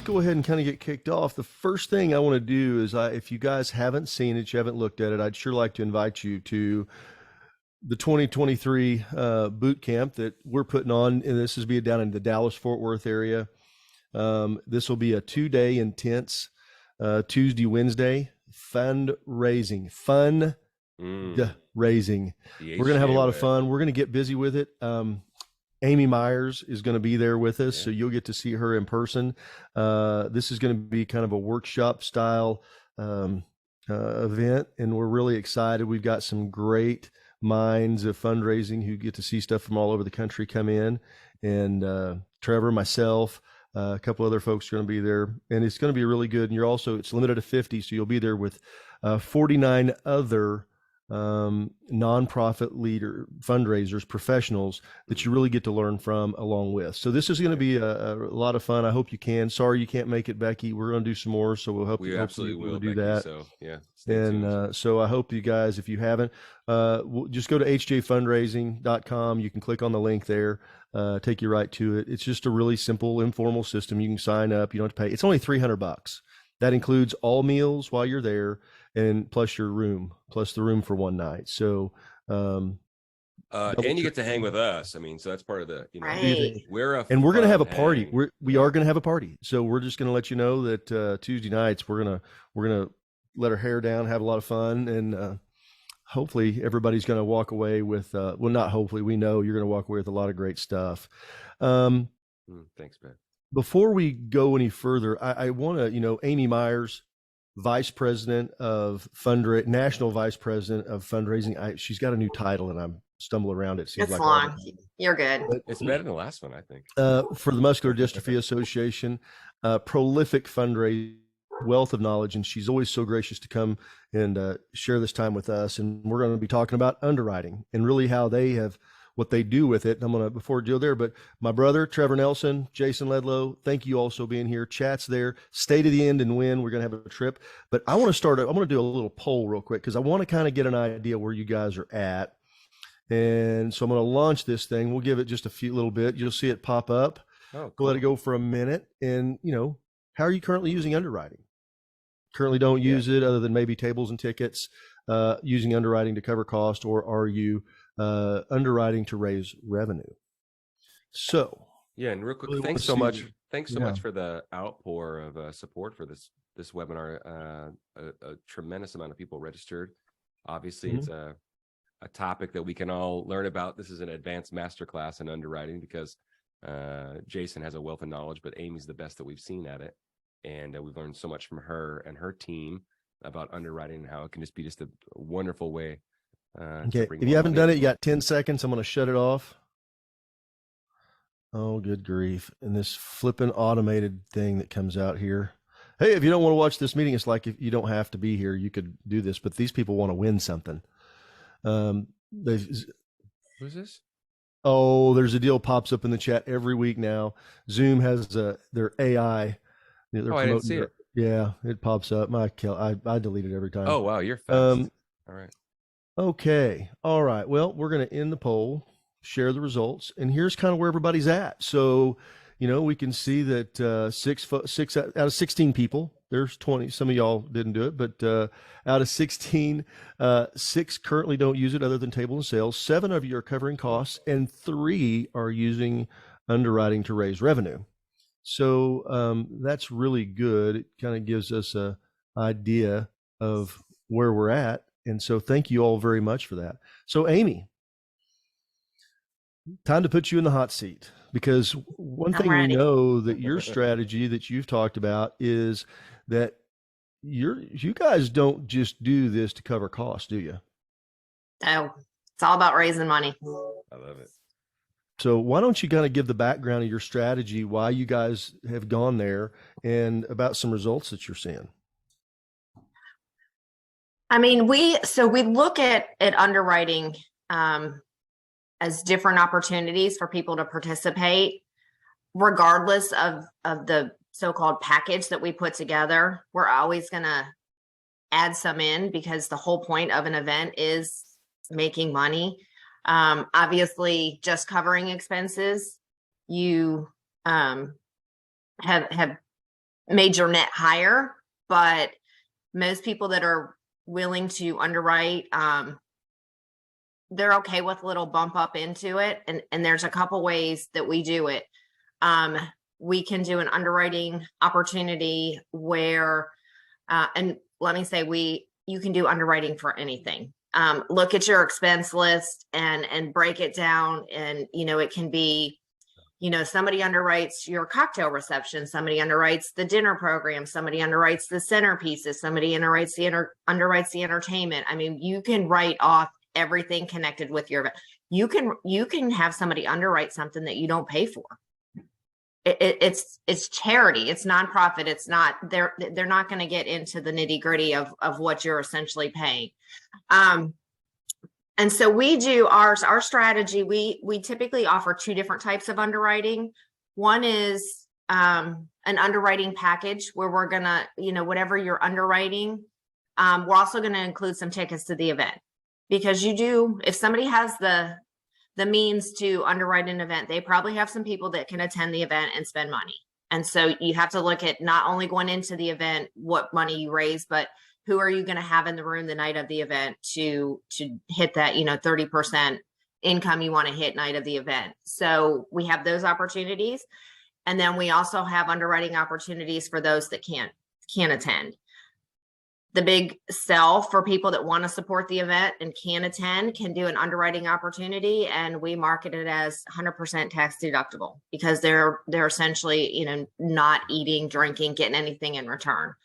go ahead and kind of get kicked off. The first thing I want to do is, if you guys haven't seen it, you haven't looked at it, I'd sure like to invite you to the 2023 boot camp that we're putting on. And this is being down in the Dallas-Fort Worth area. This will be a 2-day intense Tuesday, Wednesday fundraising. Raising. We're going to have a lot of fun. We're going to get busy with it. Amy Meyers is going to be there with us, so you'll get to see her in person. This is going to be kind of a workshop style event, and we're really excited. We've got some great minds of fundraising who get to see stuff from all over the country come in, and Trevor, myself, a couple other folks are going to be there, and it's going to be really good. And it's limited to 50, so you'll be there with 49 other nonprofit fundraisers, professionals that you really get to learn from along with. So this is going to be a lot of fun. I hope you can. Sorry you can't make it, Becky. We're going to do some more, so we'll help. We absolutely will do that. So yeah, and so I hope you guys, if you haven't, just go to hjfundraising.com. You can click on the link there, take you right to it. It's just a really simple, informal system. You can sign up. You don't have to pay. It's only $300. That includes all meals while you're there, and plus your room, plus the room for one night. So, and you get to hang with us. I mean, so that's part of the, right. we're going to have a party. We are going to have a party. So we're just going to let you know that Tuesday nights we're gonna let our hair down, have a lot of fun, and hopefully everybody's going to walk away with. Well, not hopefully. We know you're going to walk away with a lot of great stuff. Thanks, man. Before we go any further, I want to, Amy Meyers, Vice President of National Vice President of Fundraising. She's got a new title, and I'm stumbling around it. It's like long. You're good. But it's better than the last one, I think. For the Muscular Dystrophy Association, prolific fundraiser, wealth of knowledge, and she's always so gracious to come and share this time with us. And we're going to be talking about underwriting and really how they have. What they do with it. And I'm going to, before Joe there, but my brother, Trevor Nelson, Jason Ledlow, thank you also being here. Chat's there. Stay to the end and win. We're going to have a trip. But I want to do a little poll real quick because I want to kind of get an idea where you guys are at. And so I'm going to launch this thing. We'll give it just a few little bit. You'll see it pop up. Oh, cool. We'll let it go for a minute. And, how are you currently using underwriting? Currently don't use it other than maybe tables and tickets, using underwriting to cover cost, or are you underwriting to raise revenue? So and real quick, thanks so much for the outpour of support for this webinar. A tremendous amount of people registered. Obviously, it's a topic that we can all learn about. This is an advanced masterclass in underwriting because Jason has a wealth of knowledge, but Amy's the best that we've seen at it, and we've learned so much from her and her team about underwriting and how it can just be a wonderful way. Okay, if you haven't done it, you got 10 seconds. I'm going to shut it off. Oh, good grief. And this flipping automated thing that comes out here. Hey, if you don't want to watch this meeting, it's like if you don't have to be here, you could do this, but these people want to win something. Who's this? Oh, there's a deal pops up in the chat every week now. Zoom has their AI. I didn't see it. Yeah, it pops up. I delete it every time. Oh, wow. You're fast. All right. Okay. All right. Well, we're going to end the poll, share the results, and here's kind of where everybody's at. So, we can see that 6 out of 16 people, there's 20. Some of y'all didn't do it, but out of 16, 6 currently don't use it other than table and sales. 7 of you are covering costs, and 3 are using underwriting to raise revenue. So that's really good. It kind of gives us an idea of where we're at. And so thank you all very much for that. So Amy, time to put you in the hot seat, because one thing we know that your strategy that you've talked about is that you guys don't just do this to cover costs, do you? No, it's all about raising money. I love it. So why don't you kind of give the background of your strategy, why you guys have gone there, and about some results that you're seeing? I mean, we look at underwriting as different opportunities for people to participate, regardless of the so-called package that we put together. We're always going to add some in because the whole point of an event is making money. Obviously, just covering expenses, you have major net higher, but most people that are willing to underwrite, they're okay with a little bump up into it. And there's a couple ways that we do it. We can do an underwriting opportunity where, and let me say, you can do underwriting for anything. Look at your expense list and break it down. And, it can be, somebody underwrites your cocktail reception, somebody underwrites the dinner program, somebody underwrites the centerpieces, somebody underwrites the entertainment. I mean, you can write off everything connected with your event. You can have somebody underwrite something that you don't pay for. It's charity, it's nonprofit. It's not, they're not going to get into the nitty gritty of what you're essentially paying. And so we do our strategy. We typically offer two different types of underwriting. One is an underwriting package where we're gonna, whatever you're underwriting, we're also going to include some tickets to the event, because if somebody has the means to underwrite an event, they probably have some people that can attend the event and spend money. And so you have to look at not only going into the event, what money you raise, but who are you going to have in the room the night of the event to hit that, 30% income you want to hit night of the event. So we have those opportunities. And then we also have underwriting opportunities for those that can't attend. The big sell for people that want to support the event and can attend can do an underwriting opportunity, and we market it as 100% tax deductible, because they're essentially, not eating, drinking, getting anything in return.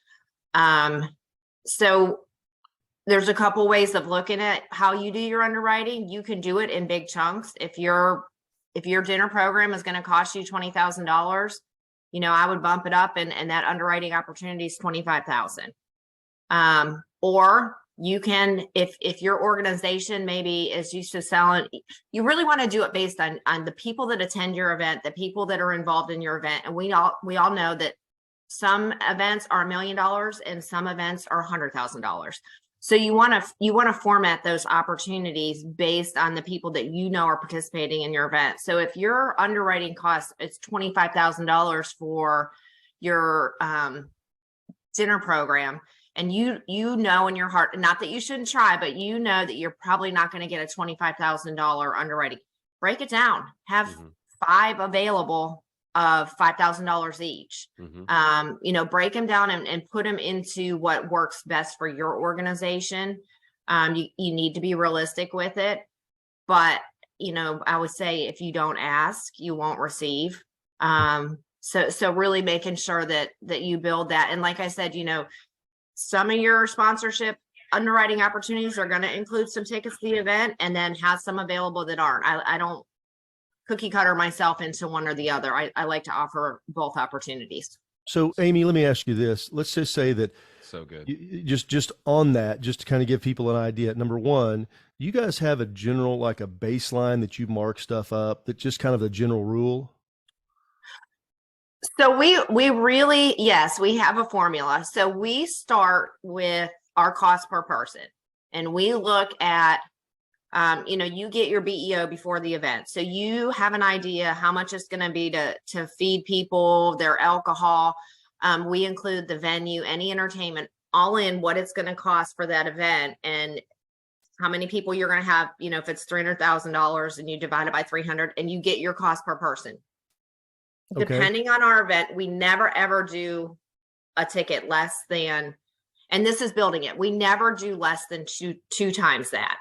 So there's a couple ways of looking at how you do your underwriting. You can do it in big chunks. If your dinner program is going to cost you $20,000, I would bump it up, and that underwriting opportunity is $25,000. Or you can, if your organization maybe is used to selling, you really want to do it based on the people that attend your event, the people that are involved in your event. And we all know that some events are $1 million and some events are $100,000. So you want to format those opportunities based on the people that are participating in your event. So if your underwriting cost is $25,000 for your dinner program, and you know in your heart, not that you shouldn't try, but that you're probably not going to get a $25,000 underwriting, break it down. Have 5 available of $5,000 each. Break them down and put them into what works best for your organization. You need to be realistic with it, but I would say if you don't ask, you won't receive. So really making sure that you build that. And like I said, some of your sponsorship underwriting opportunities are going to include some tickets to the event, and then have some available that aren't. I don't cookie cutter myself into one or the other. I like to offer both opportunities. So Amy, let me ask you this. Let's just say that, so good. Just on that, just to kind of give people an idea. Number one, you guys have a general, like a baseline that you mark stuff up, that just kind of the general rule? So we really, yes, we have a formula. So we start with our cost per person, and we look at, you get your BEO before the event. So you have an idea how much it's going to be to feed people, their alcohol. We include the venue, any entertainment, all in what it's going to cost for that event, and how many people you're going to have. If it's $300,000 and you divide it by 300, and you get your cost per person. Okay. Depending on our event, we never ever do a ticket less than, and this is building it, we never do less than two times that.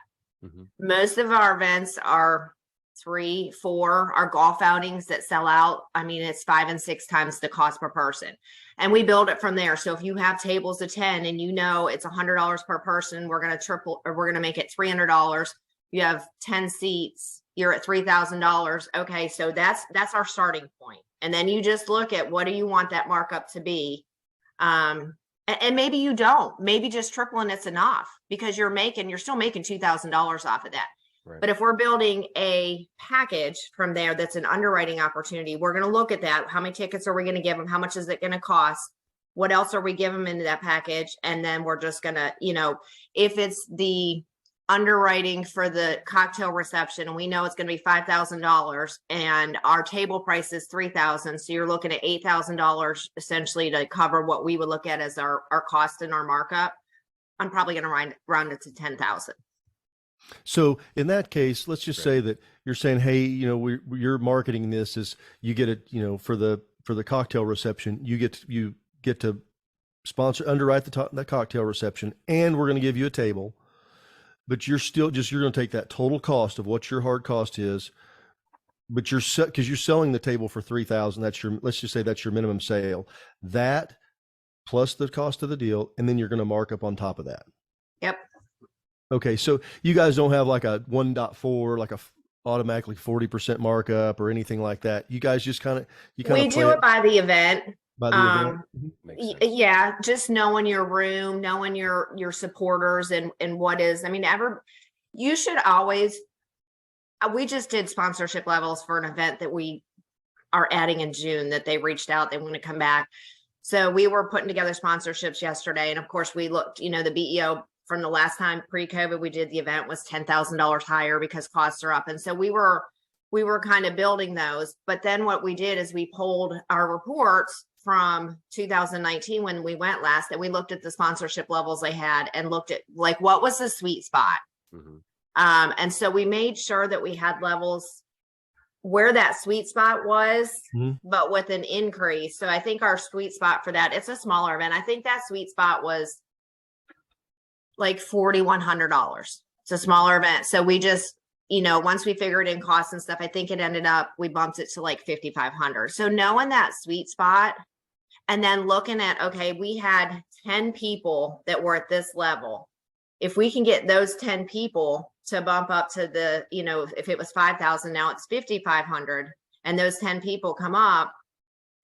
Most of our events are 3, 4, our golf outings that sell out. I mean, it's 5 and 6 times the cost per person, and we build it from there. So if you have tables of 10 and it's $100 per person, we're going to triple, or we're going to make it $300. You have 10 seats, you're at $3,000. Okay. So that's our starting point. And then you just look at, what do you want that markup to be? And maybe you don't, maybe just tripling it's enough, because you're still making $2,000 off of that. Right. But if we're building a package from there, that's an underwriting opportunity, we're going to look at that. How many tickets are we going to give them? How much is it going to cost? What else are we giving them into that package? And then we're just going to, if it's the underwriting for the cocktail reception, and we know it's going to be $5,000, and our table price is $3,000. So you're looking at $8,000 essentially to cover what we would look at as our cost and our markup. I'm probably going to round it to 10,000. So in that case, let's just say that you're saying, hey, you're marketing this as you get it, for the cocktail reception, you get to sponsor, underwrite the cocktail reception, and we're going to give you a table, but you're going to take that total cost of what your hard cost is, but because you're selling the table for 3,000, let's just say that's your minimum sale, that plus the cost of the deal, and then you're going to mark up on top of that. Yep. Okay. So you guys don't have like a 1.4, like a automatically 40% markup or anything like that. You guys just we do it by the event. By the event. Yeah. Just knowing your room, knowing your supporters and what is, you should always, we just did sponsorship levels for an event that we are adding in June that they reached out, they want to come back. So we were putting together sponsorships yesterday. And of course we looked, the BEO from the last time pre-COVID we did the event was $10,000 higher because costs are up. And so we were kind of building those. But then what we did is we pulled our reports from 2019 when we went last, and we looked at the sponsorship levels they had and looked at like, what was the sweet spot? Mm-hmm. And so we made sure that we had levels where that sweet spot was, but with an increase. So I think our sweet spot for that, it's a smaller event. I think that sweet spot was like $4,100. It's a smaller event. So we just, once we figured in costs and stuff, I think it ended up, we bumped it to like 5,500. So knowing that sweet spot and then looking at, okay, we had 10 people that were at this level. If we can get those 10 people to bump up to the, if it was 5,000, now it's 5,500, and those 10 people come up,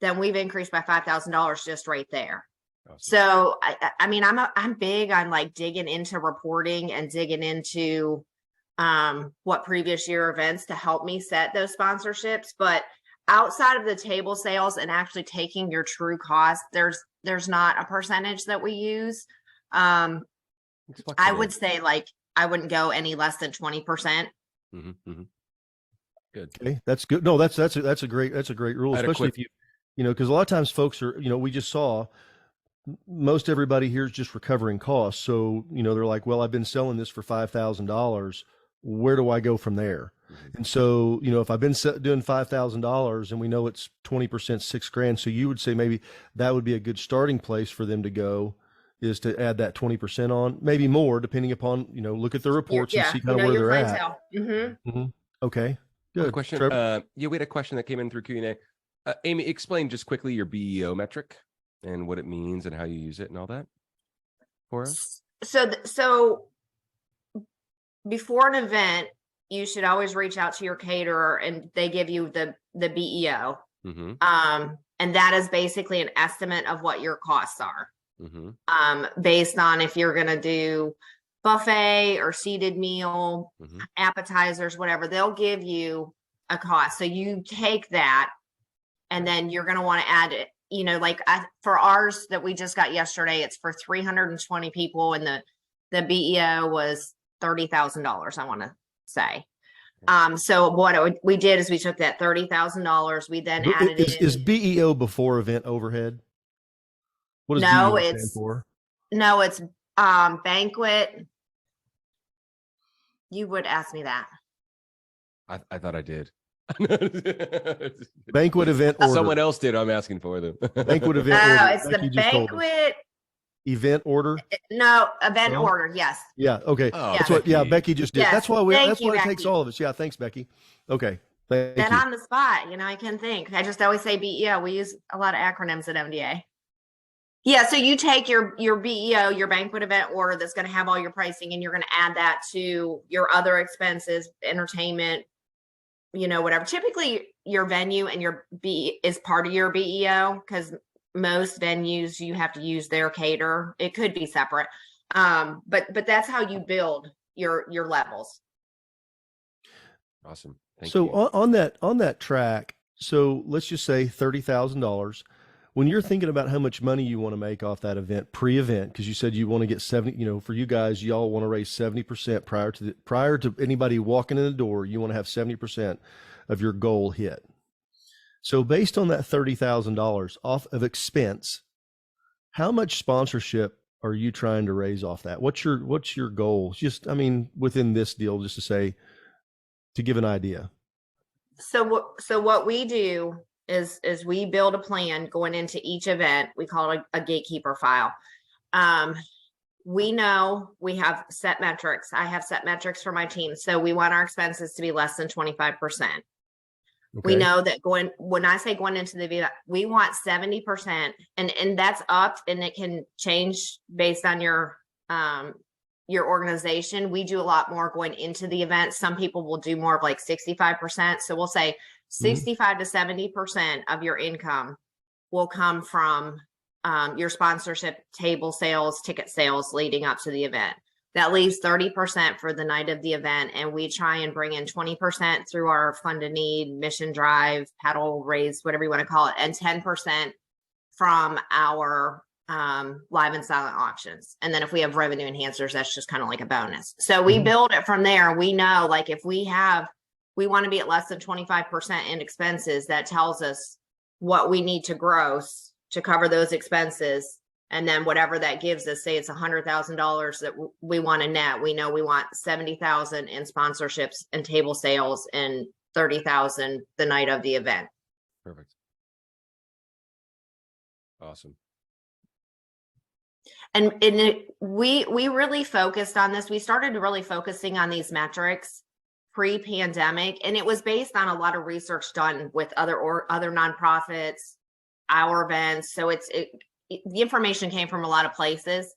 then we've increased by $5,000 just right there. Awesome. So, I'm big on like digging into reporting and digging into what previous year events to help me set those sponsorships. But outside of the table sales and actually taking your true cost, there's not a percentage that we use. I would say like, I wouldn't go any less than 20%. Mm-hmm, mm-hmm. Good. Okay. That's good. No, that's a great rule, especially if because a lot of times folks are, we just saw most everybody here is just recovering costs. So, they're like, well, I've been selling this for $5,000. Where do I go from there? Mm-hmm. And so, if I've been doing $5,000 and we know it's 20%, $6,000. So you would say maybe that would be a good starting place for them to go, is to add that 20% on, maybe more, depending upon, look at the reports and see kind of where they're at. Mm-hmm. Mm-hmm. Okay. Good. Question. We had a question that came in through Q&A. Amy, explain just quickly your BEO metric and what it means and how you use it and all that for us. So before an event, you should always reach out to your caterer and they give you the BEO. Mm-hmm. And that is basically an estimate of what your costs are. Mm-hmm. Based on if you're going to do buffet or seated meal, mm-hmm. appetizers, whatever, they'll give you a cost. So you take that and then you're going to want to add it, for ours that we just got yesterday, it's for 320 people and the BEO was $30,000, I want to say. So what we did is we took that $30,000, we then added is BEO before event overhead? What does BEO stand for? No, it's banquet. You would ask me that. I thought I did. Banquet event order. Someone else did. I'm asking for them. Banquet event order. Oh, it's the banquet event order. No, event order. Yes. Yeah. Okay. Oh, that's what. Yeah, Becky just did. Yes. That's why it takes all of us. Yeah. Thanks, Becky. Okay. Thank you. On the spot, I can think. I just always say BEO. We use a lot of acronyms at MDA. Yeah, so you take your BEO, your banquet event order that's going to have all your pricing, and you're going to add that to your other expenses, entertainment, whatever. Typically, your venue and your B is part of your BEO because most venues you have to use their caterer. It could be separate, but that's how you build your levels. Awesome. Thank you. So on that track, so let's just say $30,000. when you're thinking about how much money you want to make off that event, pre-event, because you said you want to get 70, for you guys, y'all want to raise 70% prior to anybody walking in the door, you want to have 70% of your goal hit. So based on that $30,000 off of expense, how much sponsorship are you trying to raise off that? What's your goal? Just, within this deal, just to give an idea. So what we do is we build a plan going into each event. We call it a gatekeeper file. We know we have set metrics. I have set metrics for my team. So we want our expenses to be less than 25%. Okay. We know that when I say going into the event, we want 70%, and that's up, and it can change based on your organization. We do a lot more going into the event. Some people will do more of like 65%. So we'll say 65 to 70% of your income will come from your sponsorship, table sales, ticket sales leading up to the event. That leaves 30% for the night of the event. And we try and bring in 20% through our fund a need, mission drive, paddle raise, whatever you want to call it, and 10% from our live and silent auctions. And then if we have revenue enhancers, that's just kind of like a bonus. So we build it from there. We know, like, if we want to be at less than 25% in expenses, that tells us what we need to gross to cover those expenses. And then whatever that gives us, say it's $100,000 that we want to net, we know we want 70,000 in sponsorships and table sales and 30,000 the night of the event. Perfect. Awesome. And we really focused on this. We started really focusing on these metrics pre-pandemic, and it was based on a lot of research done with other nonprofits, our events. So the information came from a lot of places.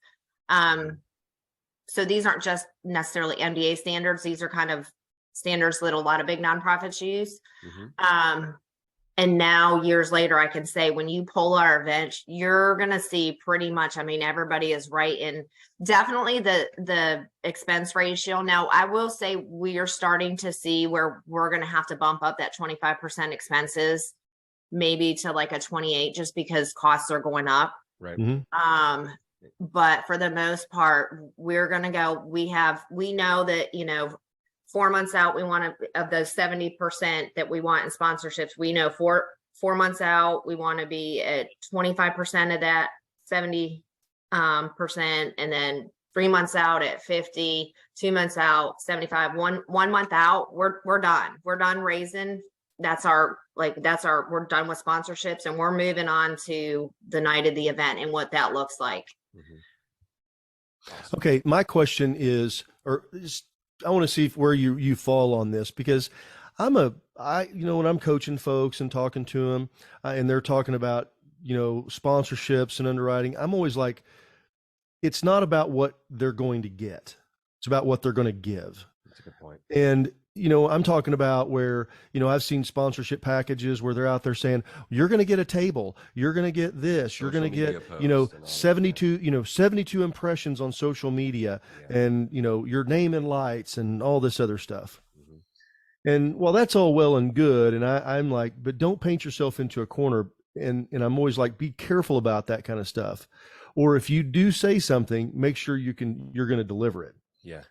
So these aren't just necessarily MDA standards. These are kind of standards that a lot of big nonprofits use. And now years later, I can say, when you pull our event, you're going to see pretty much, everybody is right in definitely the expense ratio. Now, I will say we are starting to see where we're going to have to bump up that 25% expenses, maybe to like a 28, just because costs are going up. Right. But for the most part, we're going to go, we know that, 4 months out, we want to, of those 70% that we want in sponsorships, we know 4 months out, we want to be at 25% of that 70%. And then 3 months out at 50, 2 months out, 75, one month out, we're done. We're done raising. We're done with sponsorships, and we're moving on to the night of the event and what that looks like. Awesome. Okay. My question is, I want to see where you fall on this, because when I'm coaching folks and talking to them and they're talking about, sponsorships and underwriting, I'm always like, it's not about what they're going to get. It's about what they're going to give. That's a good point. And, I'm talking about where, I've seen sponsorship packages where they're out there saying, you're going to get a table, you're going to get this, you're going to get, 72 impressions on social media, and, your name and lights and all this other stuff. And well, that's all well and good. And I'm like, but don't paint yourself into a corner. And I'm always like, be careful about that kind of stuff. Or if you do say something, make sure you're going to deliver it. Yeah.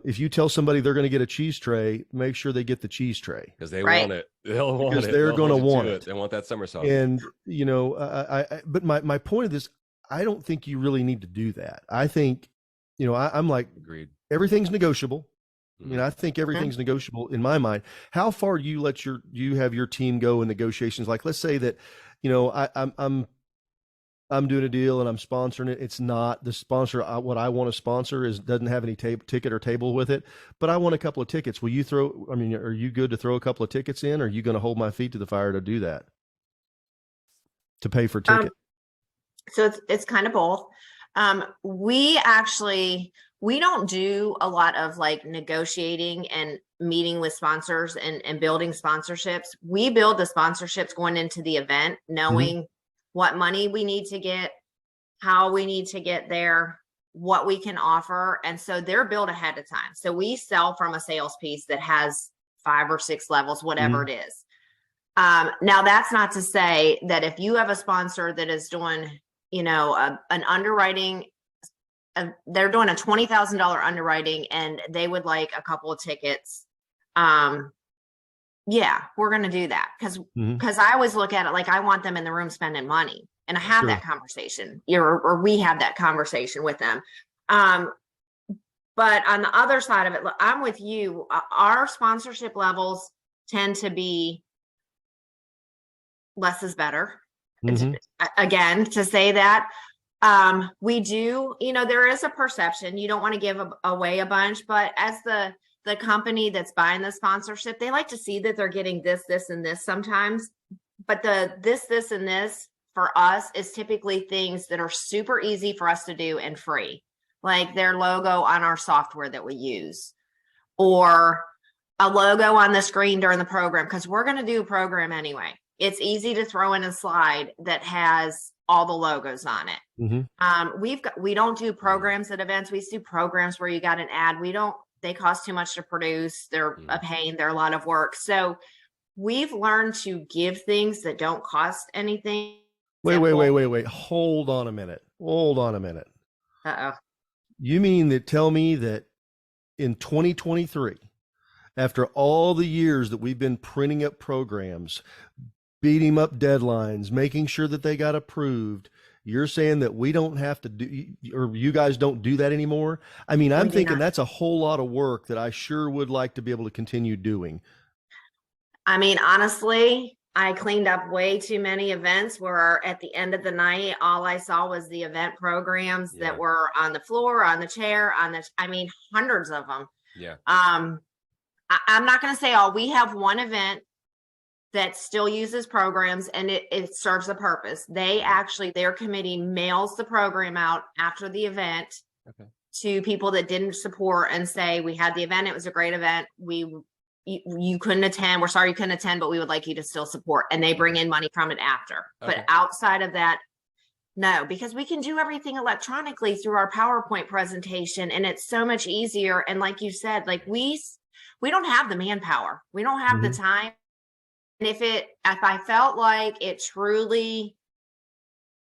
If you tell somebody they're going to get a cheese tray, make sure they get the cheese tray, because they want it. They'll want because it. they're going to want it. They want that summer sauce. And but my point of this, I don't think you really need to do that. I think, I'm like, agreed. Everything's negotiable. I think everything's negotiable in my mind. How far do you have your team go in negotiations? Like, let's say that, I'm doing a deal and I'm sponsoring it. It's not the sponsor. What I want to sponsor doesn't have any ticket or table with it, but I want a couple of tickets. Will you are you good to throw a couple of tickets in? Or are you going to hold my feet to the fire to do that? To pay for ticket? So it's kind of both. We don't do a lot of like negotiating and meeting with sponsors and building sponsorships. We build the sponsorships going into the event, knowing what money we need to get, how we need to get there, what we can offer. And so they're built ahead of time. So we sell from a sales piece that has 5 or 6 levels, whatever it is. Now that's not to say that if you have a sponsor that is doing, an underwriting, they're doing a $20,000 underwriting and they would like a couple of tickets. Yeah, we're going to do that because I always look at it like I want them in the room spending money, and I have that conversation, or we have that conversation with them. But on the other side of it, look, I'm with you. Our sponsorship levels tend to be less is better. Again, to say that, we do, there is a perception. You don't want to give away a bunch, but as the company that's buying the sponsorship, they like to see that they're getting this, and this sometimes. But the this, and this for us is typically things that are super easy for us to do and free, like their logo on our software that we use, or a logo on the screen during the program, because we're going to do a program anyway. It's easy to throw in a slide that has all the logos on it. We don't do programs at events. We do programs where you got an ad. They cost too much to produce. They're a pain. They're a lot of work. So we've learned to give things that don't cost anything. Wait. Hold on a minute. Uh-oh. You mean that tell me that in 2023, after all the years that we've been printing up programs, beating up deadlines, making sure that they got approved, you're saying that we don't have to do, or you guys don't do that anymore? I mean, I'm thinking that's a whole lot of work that I sure would like to be able to continue doing. I mean, honestly, I cleaned up way too many events where at the end of the night, all I saw was the event programs that were on the floor, on the chair, hundreds of them. Yeah. I'm not going to say all. We have one event that still uses programs and it serves a purpose. Their committee mails the program out after the event to people that didn't support and say, we had the event. It was a great event. You couldn't attend. We're sorry you couldn't attend, but we would like you to still support. And they bring in money from it after. But outside of that, no, because we can do everything electronically through our PowerPoint presentation. And it's so much easier. And like you said, like we don't have the manpower. We don't have the time. And if I felt like it truly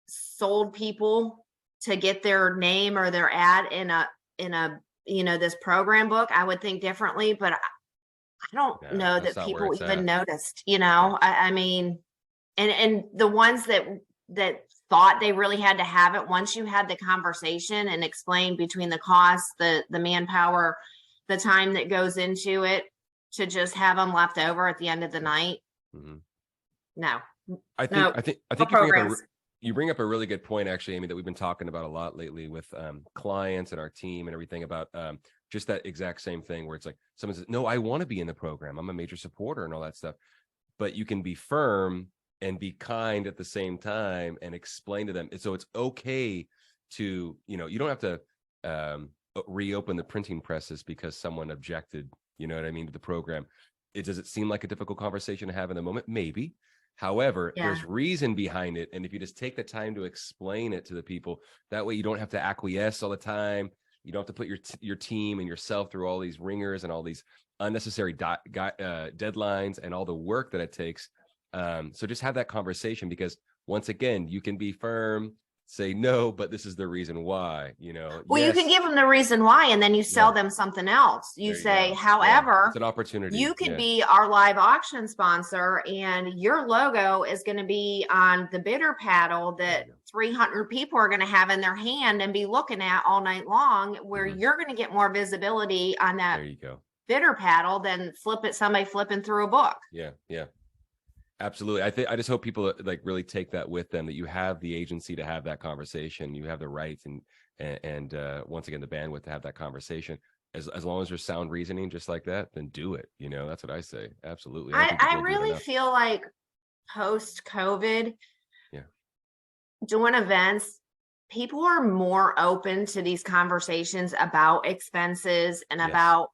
sold people to get their name or their ad in a this program book, I would think differently. But I don't know that people even noticed. I mean, and the ones that thought they really had to have it, once you had the conversation and explained between the costs, the manpower, the time that goes into it, to just have them left over at the end of the night. No, I think you bring up a really good point, actually, Amy, that we've been talking about a lot lately with clients and our team and everything about just that exact same thing where it's like someone says, no, I want to be in the program. I'm a major supporter and all that stuff. But you can be firm and be kind at the same time and explain to them. So it's okay to, you don't have to reopen the printing presses because someone objected, you know what I mean, to the program. Does it seem like a difficult conversation to have in the moment? Maybe. However, there's reason behind it. And if you just take the time to explain it to the people, that way you don't have to acquiesce all the time. You don't have to put your team and yourself through all these ringers and all these unnecessary deadlines and all the work that it takes. So just have that conversation, because once again, you can be firm, say no, but this is the reason why, Well, you can give them the reason why, and then you sell them something else. You say, however, it's an opportunity. You could be our live auction sponsor, and your logo is going to be on the bidder paddle that 300 people are going to have in their hand and be looking at all night long, where you're going to get more visibility on that there you go. bidder paddle than somebody flipping through a book. Yeah. Absolutely. I just hope people like really take that with them, that you have the agency to have that conversation. You have the right and once again, the bandwidth to have that conversation. As long as there's sound reasoning, just like that, then do it. That's what I say. Absolutely. I really feel like post-COVID, doing events, people are more open to these conversations about expenses and about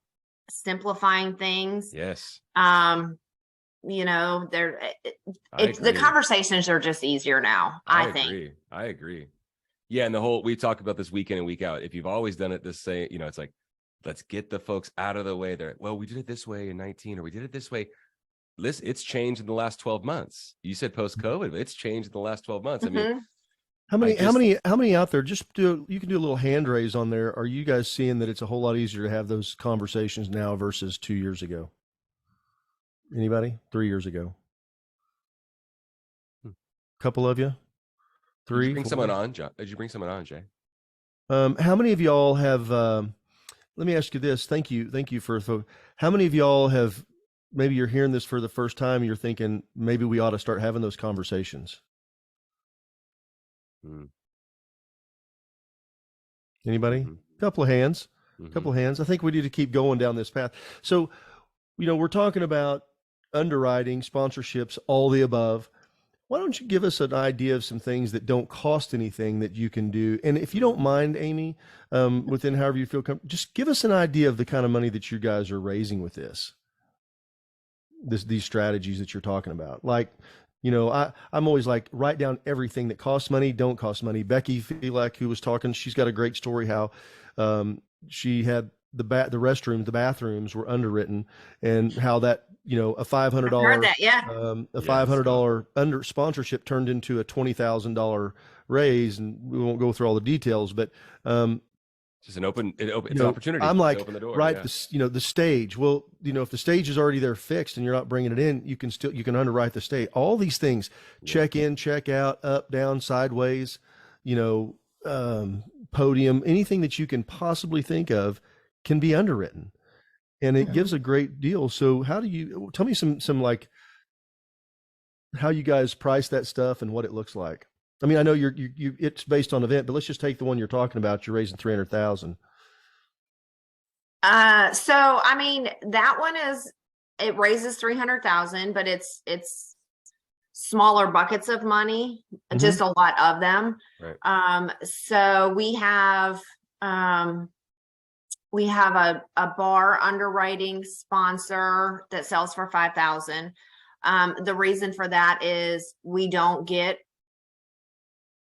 simplifying things. Yes. The conversations are just easier now. I think. I agree. Yeah. And we talk about this week in and week out. If you've always done it this way, it's like, let's get the folks out of the way. They're, well, we did it this way in 19, or we did it this way. it's changed in the last 12 months. You said post-COVID, but it's changed in the last 12 months. I mean, Mhm. how many out there? Just you can do a little hand raise on there. Are you guys seeing that it's a whole lot easier to have those conversations now versus 2 years ago? Anybody? 3 years ago? Couple of you? Did you Three, bring four? someone on, John? Did you bring someone on, Jay? How many of y'all have, let me ask you this. Thank you for, how many of y'all have, maybe you're hearing this for the first time and you're thinking, maybe we ought to start having those conversations? Anybody? Couple of hands. Couple of hands. I think we need to keep going down this path. So, we're talking about underwriting, sponsorships, all the above. Why don't you give us an idea of some things that don't cost anything that you can do? And if you don't mind, Amy, within however you feel comfortable, just give us an idea of the kind of money that you guys are raising with these strategies that you're talking about. Like, I'm always like, write down everything that costs money, don't cost money. Becky Felak, who was talking, she's got a great story how she had the bathrooms were underwritten, and how that, a $500 $500 under sponsorship turned into a $20,000 raise, and we won't go through all the details, but just it's an opportunity. I'm like, open the door, right, the stage. Well, if the stage is already there fixed and you're not bringing it in, you can underwrite the stage. All these things, check in, check out, up, down, sideways, podium, anything that you can possibly think of can be underwritten, and it gives a great deal. So how do you, tell me some like how you guys price that stuff and what it looks like? I mean, I know it's based on event, but let's just take the one you're talking about. You're raising 300,000. So, I mean, that one it raises 300,000, but it's smaller buckets of money, just a lot of them. Right. So we have a bar underwriting sponsor that sells for 5,000. The reason for that is we don't get,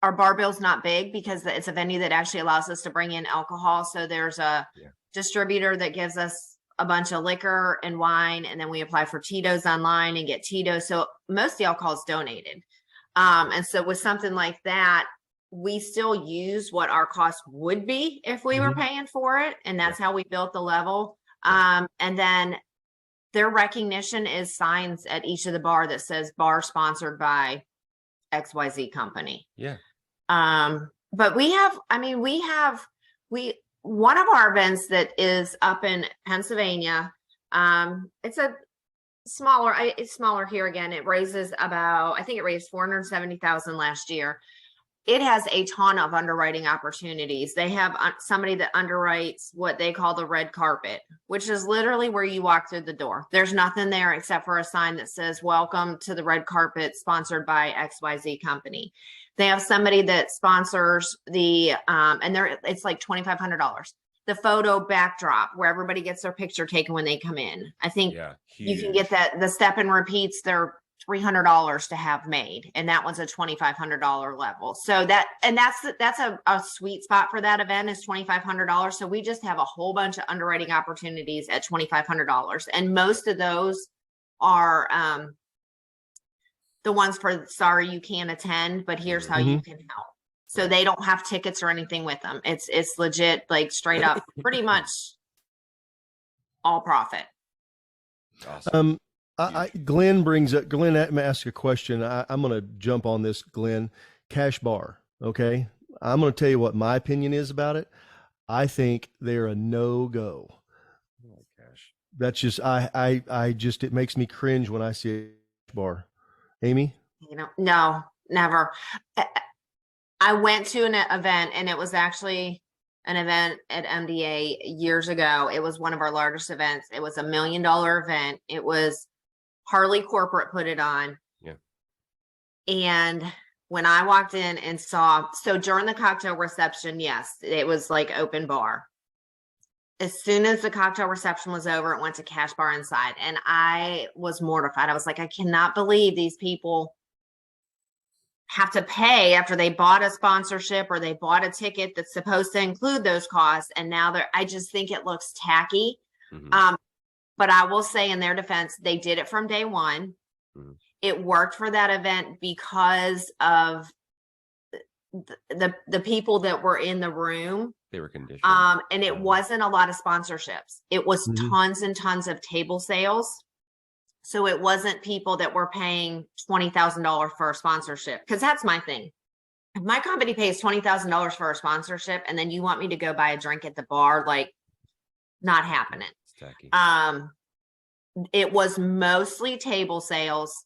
our bar bill's not big because it's a venue that actually allows us to bring in alcohol. So there's a distributor that gives us a bunch of liquor and wine, and then we apply for Tito's online and get Tito's. So most of the alcohol is donated. And so with something like that, we still use what our cost would be if we were paying for it. And that's how we built the level. And then their recognition is signs at each of the bar that says bar sponsored by XYZ company. Yeah. But one of our events that is up in Pennsylvania, it's smaller here again. It raises I think it raised 470,000 last year. It has a ton of underwriting opportunities. They have somebody that underwrites what they call the red carpet, which is literally where you walk through the door. There's nothing there except for a sign that says, "Welcome to the red carpet sponsored by XYZ company." They have somebody that sponsors it's like $2,500. The photo backdrop where everybody gets their picture taken when they come in. I think you can get that. The step and repeats, they're $300 to have made, and that one's a $2,500 level. So that's a sweet spot for that event is $2,500. So we just have a whole bunch of underwriting opportunities at $2,500, and most of those are the ones for sorry you can't attend, but here's how you can help. So they don't have tickets or anything with them. It's legit, like straight up, pretty much all profit. Awesome. Glenn asked a question. I'm going to jump on this, Glenn. Cash bar. Okay. I'm going to tell you what my opinion is about it. I think they're a no-go. Oh gosh. That's just, it makes me cringe when I see a cash bar. Amy? No, never. I went to an event, and it was actually an event at MDA years ago. It was one of our largest events. It was $1 million event. It was Harley Corporate put it on. Yeah. And when I walked in and saw, so during the cocktail reception, yes, it was like open bar. As soon as the cocktail reception was over, it went to cash bar inside. And I was mortified. I was like, I cannot believe these people have to pay after they bought a sponsorship or they bought a ticket that's supposed to include those costs. And now I just think it looks tacky. But I will say in their defense, they did it from day one. Mhm. It worked for that event because of the people that were in the room. They were conditioned. And it wasn't a lot of sponsorships. It was tons and tons of table sales. So it wasn't people that were paying $20,000 for a sponsorship. Because that's my thing. If my company pays $20,000 for a sponsorship and then you want me to go buy a drink at the bar, like, not happening. It's tacky. It was mostly table sales,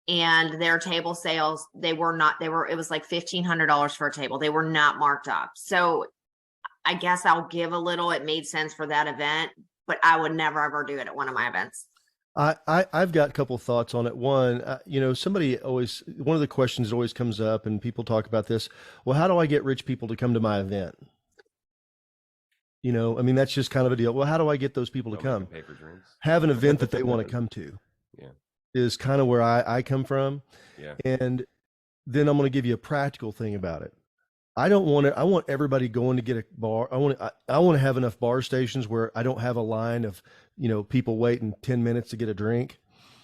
and their table sales, it was like $1,500 for a table. They were not marked up. So I guess I'll give a little. It made sense for that event, but I would never ever do it at one of my events. I've got a couple of thoughts on it. One, one of the questions that always comes up, and people talk about this. Well, how do I get rich people to come to my event? That's just kind of a deal. Well, how do I get those people to come? Pay for drinks. Have an event that they want to come to. Yeah. Is kind of where I come from. Yeah. And then I'm going to give you a practical thing about it. I want everybody going to get a bar. I want to have enough bar stations where I don't have a line of, people waiting 10 minutes to get a drink.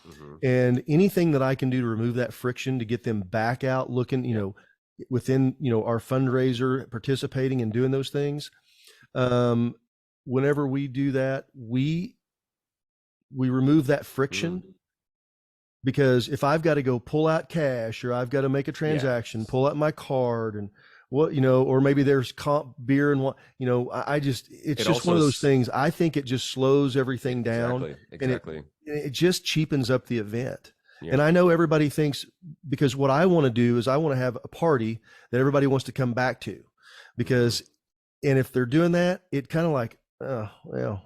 Mm-hmm. And anything that I can do to remove that friction to get them back out looking, within, our fundraiser, participating and doing those things. Whenever we do that, we remove that friction. Because if I've got to go pull out cash, or I've got to make a transaction, pull out my card, and or maybe there's comp beer and what, it's just one of those things. I think it just slows everything down. Exactly. And it just cheapens up the event. Yeah. And I know everybody thinks, because what I want to do is I want to have a party that everybody wants to come back to, because, and if they're doing that, it kind of like, oh, well.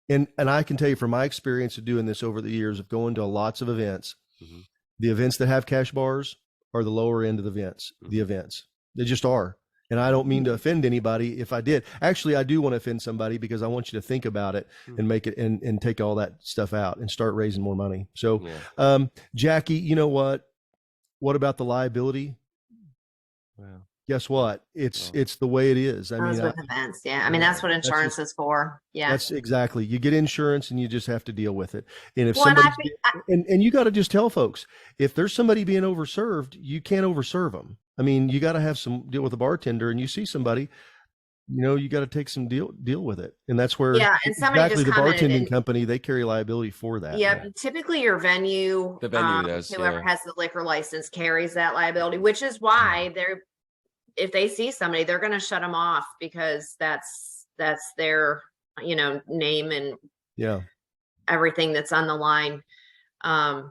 And I can tell you from my experience of doing this over the years of going to lots of events, the events that have cash bars are the lower end of the events. They just are. And I don't mean to offend anybody if I did. Actually, I do want to offend somebody, because I want you to think about it and make it and take all that stuff out and start raising more money. So, Jackie, you know what? What about the liability? Wow. Guess what? It's the way it is. With events. Yeah. That's what insurance is for. Yeah. That's exactly. You get insurance and you just have to deal with it. And if somebody, and you got to just tell folks, if there's somebody being overserved, you can't overserve them. You got to have some deal with a bartender, and you see somebody, you got to take some deal with it. And that's where, and somebody exactly, the bartending company, they carry liability for that. Yeah. Typically your venue, the venue does, whoever has the liquor license carries that liability, which is why if they see somebody, they're going to shut them off, because that's their, name and everything that's on the line. I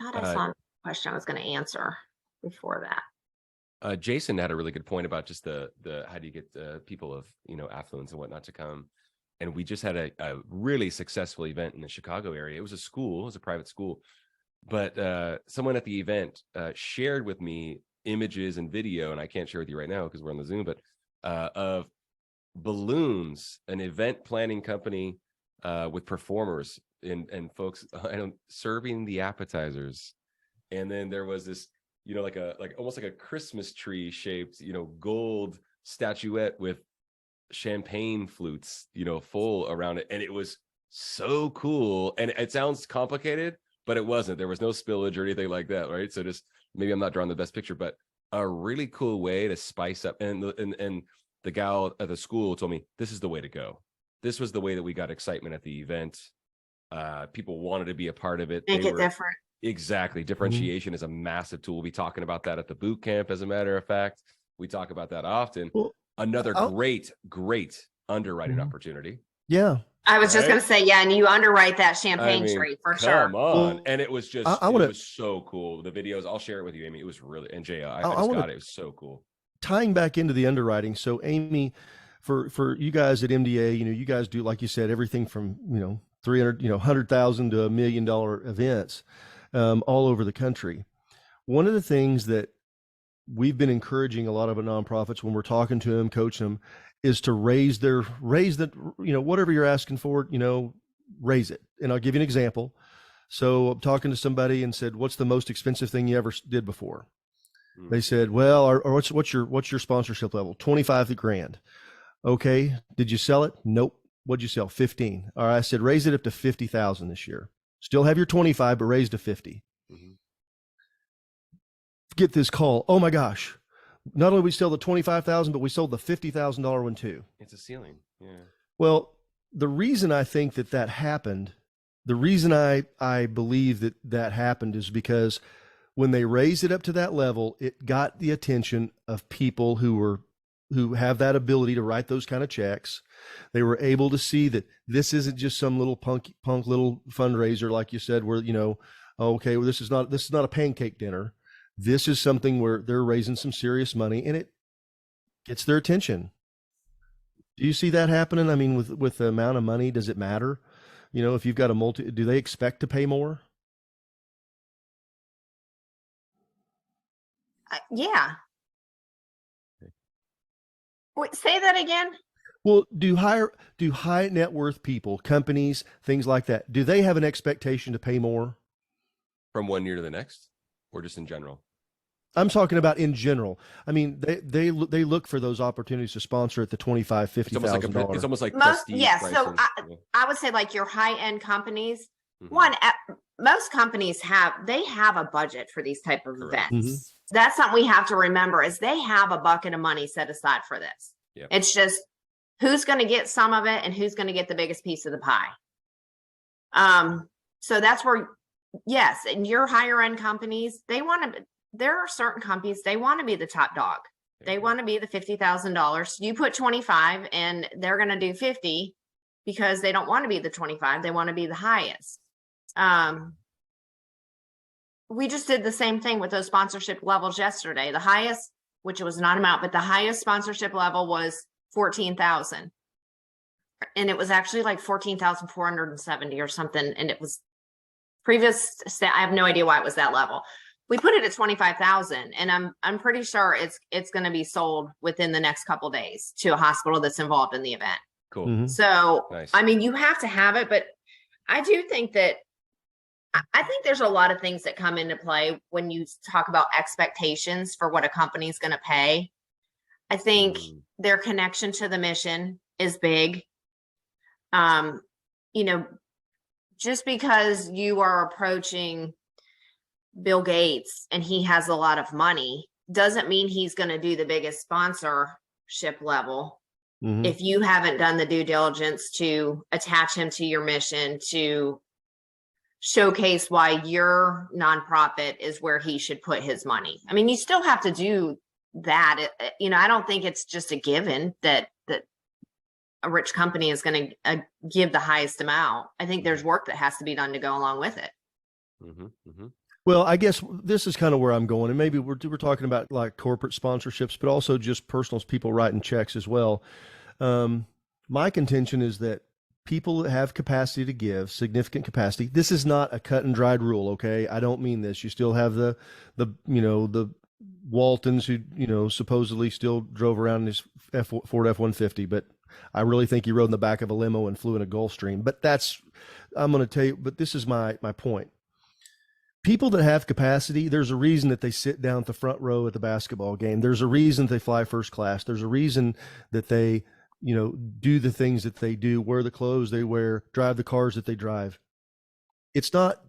thought I saw a question I was going to answer before that. Jason had a really good point about just the how do you get people of affluence and whatnot to come. And we just had a really successful event in the Chicago area. It was a private school, but someone at the event shared with me images and video, and I can't share with you right now because we're on the Zoom, but of balloons, an event planning company with performers and folks serving the appetizers. And then there was this, like almost like a Christmas tree shaped, gold statuette with champagne flutes, full around it. And it was so cool. And it sounds complicated, but it wasn't. There was no spillage or anything like that, right? So just, maybe I'm not drawing the best picture, but a really cool way to spice up. And the gal at the school told me, this is the way to go. This was the way that we got excitement at the event. People wanted to be a part of it. Make it different. Exactly. Differentiation is a massive tool. We'll be talking about that at the boot camp. As a matter of fact, we talk about that often. Well, another great underwriting opportunity. Yeah. I was just going to say, and you underwrite that champagne tree for sure. Come on. Well, and it was just, it was so cool. The videos, I'll share it with you, Amy. It was really, and Jay, I just got it. It was so cool. Tying back into the underwriting. So Amy, for you guys at MDA, you guys do, like you said, everything from, 300, 100,000 to $1 million events all over the country. One of the things that we've been encouraging a lot of nonprofits when we're talking to them, coaching them, is to raise the, whatever you're asking for, raise it. And I'll give you an example. So I'm talking to somebody and said, what's the most expensive thing you ever did before? They said, well, or what's your sponsorship level? 25 grand. Okay. Did you sell it? Nope. What'd you sell? 15. All right. I said, raise it up to 50,000 this year. Still have your 25, but raise to 50. Mm-hmm. Get this call. Oh my gosh. Not only we sell the 25,000, but we sold the $50,000 one too. It's a ceiling. Yeah. Well, the reason I think that happened, the reason I believe that happened is because when they raised it up to that level, it got the attention of people who have that ability to write those kind of checks. They were able to see that this isn't just some little punk little fundraiser, like you said, where, okay, well, this is not a pancake dinner. This is something where they're raising some serious money, and it gets their attention. Do you see that happening? I mean, with the amount of money, does it matter? If you've got do they expect to pay more? Yeah. Wait, say that again. Well, do high net worth people, companies, things like that, do they have an expectation to pay more from one year to the next, or just in general? I'm talking about in general. I mean, they look for those opportunities to sponsor at the $25,000-$50,000. It's almost like most, prestige. Yeah. Pricing. So I would say like your high end companies. Mm-hmm. Most companies have a budget for these type of Correct. events. Mm-hmm. That's something we have to remember is they have a bucket of money set aside for this. Yep. It's just who's going to get some of it and who's going to get the biggest piece of the pie. So that's where, yes, and your higher end companies, there are certain companies, they want to be the top dog. They want to be the $50,000. You put 25 and they're going to do 50 because they don't want to be the 25. They want to be the highest. We just did the same thing with those sponsorship levels yesterday. The highest, which was not amount, but the highest sponsorship level was 14,000. And it was actually like 14,470 or something. And it was previous. I have no idea why it was that level. We put it at 25,000, and I'm pretty sure it's going to be sold within the next couple of days to a hospital that's involved in the event. Cool. Mm-hmm. So, nice. I mean, you have to have it, but I do think that I think there's a lot of things that come into play when you talk about expectations for what a company is going to pay. I think their connection to the mission is big. Just because you are approaching Bill Gates and he has a lot of money doesn't mean he's going to do the biggest sponsorship level. Mm-hmm. If you haven't done the due diligence to attach him to your mission, to showcase why your nonprofit is where he should put his money. I mean, you still have to do that. I don't think it's just a given that a rich company is going to give the highest amount. I think there's work that has to be done to go along with it. Mm-hmm. Mm-hmm. Well, I guess this is kind of where I'm going, and maybe we're talking about like corporate sponsorships, but also just personal people writing checks as well. My contention is that people that have capacity to give, significant capacity. This is not a cut and dried rule, okay? I don't mean this. You still have the Waltons who supposedly still drove around in his Ford F-150, but I really think he rode in the back of a limo and flew in a Gulfstream. But I'm going to tell you. But this is my point. People that have capacity, there's a reason that they sit down at the front row at the basketball game. There's a reason they fly first class. There's a reason that they, do the things that they do, wear the clothes they wear, drive the cars that they drive. It's not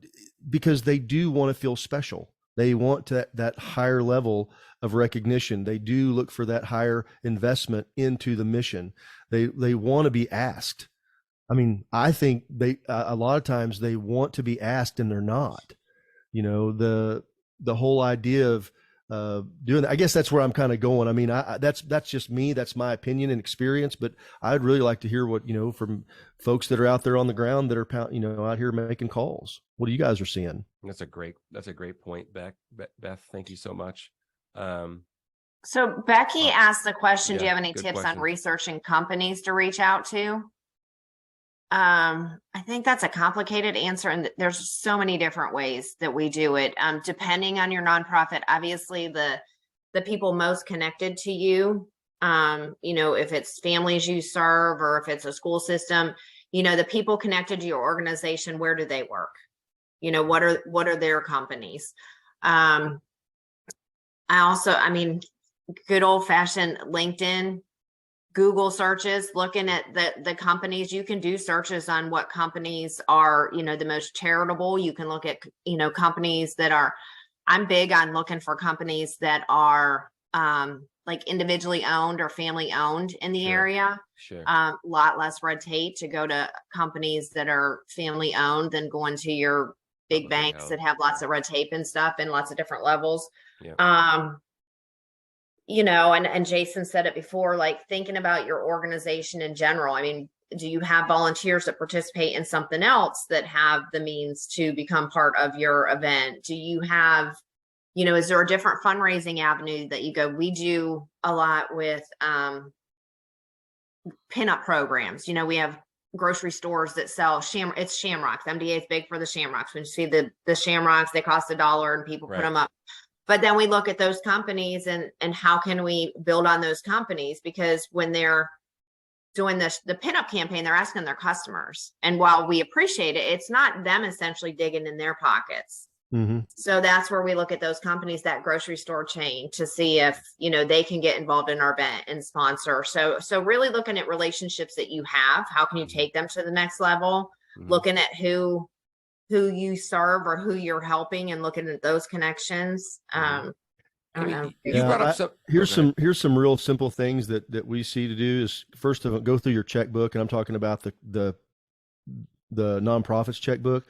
because they do want to feel special. They want that higher level of recognition. They do look for that higher investment into the mission. They want to be asked. I mean, I think a lot of times they want to be asked and they're not. The whole idea of doing that, I guess that's where I'm kind of going. I mean, that's just me. That's my opinion and experience, but I'd really like to hear what, from folks that are out there on the ground that are, out here making calls. What do you guys are seeing? That's a great point, Beth. Thank you so much. So Becky asked the question, do you have any good tips question. on researching companies to reach out to? I think that's a complicated answer, and there's so many different ways that we do it. Depending on your nonprofit, obviously the people most connected to you, if it's families you serve or if it's a school system, the people connected to your organization, where do they work? What are their companies? Good old fashioned LinkedIn Google searches, looking at the companies. You can do searches on what companies are, the most charitable. You can look at, companies that are, I'm big on looking for companies that are like individually owned or family owned in the area. Sure. A lot less red tape to go to companies that are family owned than going to your big banks that have lots of red tape and stuff and lots of different levels. Yeah. And Jason said it before, like thinking about your organization in general. I mean, do you have volunteers that participate in something else that have the means to become part of your event? Do you have, is there a different fundraising avenue that you go? We do a lot with pinup programs. We have grocery stores that sell it's shamrocks. MDA is big for the shamrocks. When you see the shamrocks, they cost $1 and people put them up. But then we look at those companies and how can we build on those companies? Because when they're doing the pinup campaign, they're asking their customers. And while we appreciate it, it's not them essentially digging in their pockets. Mm-hmm. So that's where we look at those companies, that grocery store chain, to see if, they can get involved in our event and sponsor. So really looking at relationships that you have, how can you take them to the next level? Mm-hmm. Looking at who you serve or who you're helping and looking at those connections. Here's some real simple things that we see to do is, first of all, go through your checkbook. And I'm talking about the nonprofits checkbook.